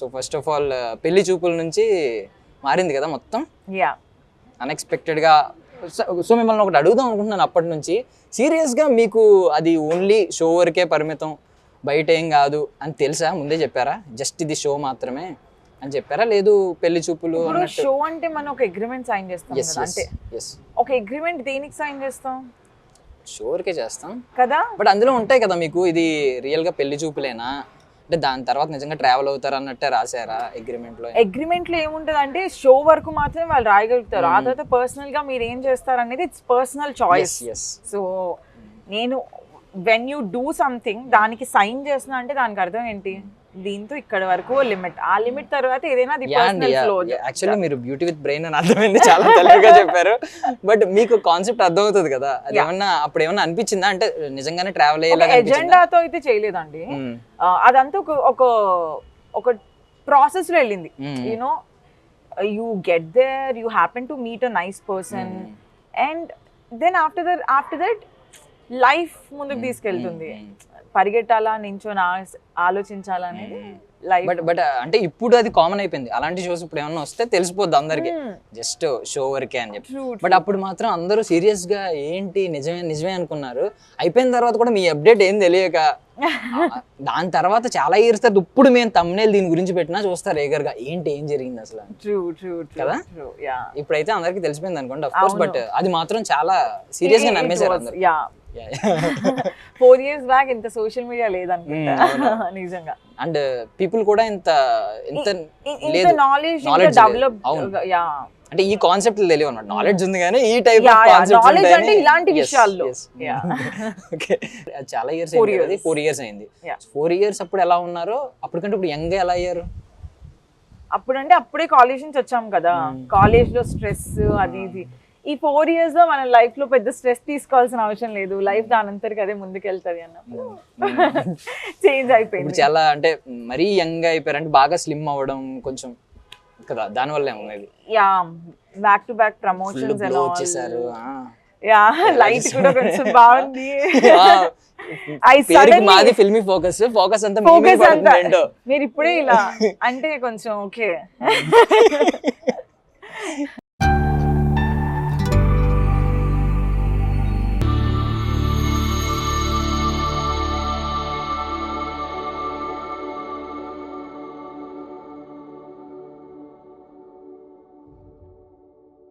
So first of all పెళ్లి చూపుల నుంచి మారింది కదా మొత్తం. యా అన్ఎక్స్పెక్టెడ్గా. సో మిమ్మల్ని ఒకటి అడుగుదాం అనుకుంటున్నాను అప్పటి నుంచి. సీరియస్గా మీకు అది ఓన్లీ షో వరకే పరిమితం, బయట ఏం కాదు అని తెలుసా? ముందే చెప్పారా జస్ట్ ఇది షో మాత్రమే అని చెప్పారా? లేదు పెళ్లి చూపులు షో అంటే మనం ఒక అగ్రిమెంట్ సైన్ చేస్తాం కదా, అంటే ఒక అగ్రిమెంట్ దేనికి సైన్ చేస్తాం? షో వరకే చేస్తాం కదా. బట్ అందులో ఉంటాయి కదా మీకు ఇది రియల్గా పెళ్లి చూపులేనా, అంటే దాని తర్వాత నిజంగా ట్రావెల్ అవుతారు అన్నట్టే రాశారా అగ్రిమెంట్ లో? అగ్రిమెంట్ లో ఏముంటది అంటే షో వరకు మాత్రమే వాళ్ళు రాయగలుగుతారు, ఆ తర్వాత పర్సనల్ గా మీరు ఏం చేస్తారు అనేది ఇట్స్ పర్సనల్ చాయిస్. సో నేను వెన్ యూ డూ సంథింగ్ దానికి సైన్ చేస్తున్నా అంటే దానికి అర్థం ఏంటి? దీంతో ఇక్కడ వరకు లిమిట్, ఆ లిమిట్ తర్వాత ఏదైనా యాక్చువల్లీ మీరు బ్యూటీ విత్ బ్రెయిన్ అని అర్థమైంది, చాలా తెలివిగా చెప్పారు. బట్ మీకు కాన్సెప్ట్ అర్థమవుతుంది కదా, అది ఏమన్నా అప్పుడు ఏమన్నా అనిపించిందా అంటే నిజంగానే ట్రావెల్ అయ్యేలా? ఎజెండాతో అయితే చేయలేదండి, అదంతా ఒక ఒక ప్రాసెస్ లో వెళ్ళింది. You know you get there, you happen to meet a nice person, and then after that life ముందుకు తీసుకెళ్తుంది. పరిగెట్టాలా, నించొని ఆలోచించాలా అనేది లైఫ్. బట్ అంటే ఇప్పుడు అది కామన్ అయిపోయింది, అలాంటి షోస్ ఇప్పుడు ఏమన్నా వస్తే తెలిసిపోద్ది అందరికి జస్ట్ షో వరకే అని చెప్పి. బట్ అప్పుడు మాత్రం అందరూ సీరియస్ గా ఏంటి నిజమే అనుకున్నారు. అయిపోయిన తర్వాత కూడా మీ అప్డేట్ ఏం తెలియక దాని తర్వాత చాలా ఇయర్స్ తర్వాత ఇప్పుడు మేము thumbnail దీని గురించి పెట్టినా చూస్తారు ఏగర్గా ఏంటి ఏం జరిగింది అసలు కదా. ఇప్పుడైతే అందరికి తెలిసిపోయింది అనుకోండి అఫ్ కోర్స్, బట్ అది మాత్రం చాలా సీరియస్ గా నమ్మేశారు అందరూ. 4 years బ్యాక్ ఇంత సోషల్ మీడియా లేదనుకుంటా నిజంగా, అండ్ పీపుల్ కూడా ఇంత నాలెడ్జ్ డెవలప్. అంటే ఈ కాన్సెప్ట్ తెలియదు అన్నమాట, నాలెడ్జ్ ఉంది కానీ ఈ టైప్ ఆఫ్ నాలెడ్జ్ అంటే ఇలాంటి విషయాల్లో. ఓకే, చాలా ఇయర్స్ అయింది, 4 years అయింది. 4 years అప్పుడు ఎలా ఉన్నారో అప్పటికంటే ఇప్పుడు యంగ్ ఎలా అయ్యారు? అప్పుడంటే అప్పుడే కాలేజ్ నుంచి వచ్చాం కదా, కాలేజ్ లో స్ట్రెస్ అది ఇది. ఈ 4 years లో మన లైఫ్ లో పెద్ద స్ట్రెస్ తీసుకోవాల్సిన అవసరం లేదు, లైఫ్ దానంతరికి అదే ముందుకెళ్తది అన్నప్పుడు చేంజ్ అయిపోయింది. చాలా అంటే మరీ యంగ్ అయిపోయారు అంటే బాగా స్లిమ్ అవ్వడం కొంచెం కదా, దాని వల్ల ఏమన్నది. Yeah, back to back promotions and all వచ్చేసారు. యా, లైట్ కూడా కొంచెం బాగుంది. మాది ఫిల్మీ ఫోకస్ అంతా మీరు ఇప్పుడే ఇలా అంటే కొంచెం ఓకే.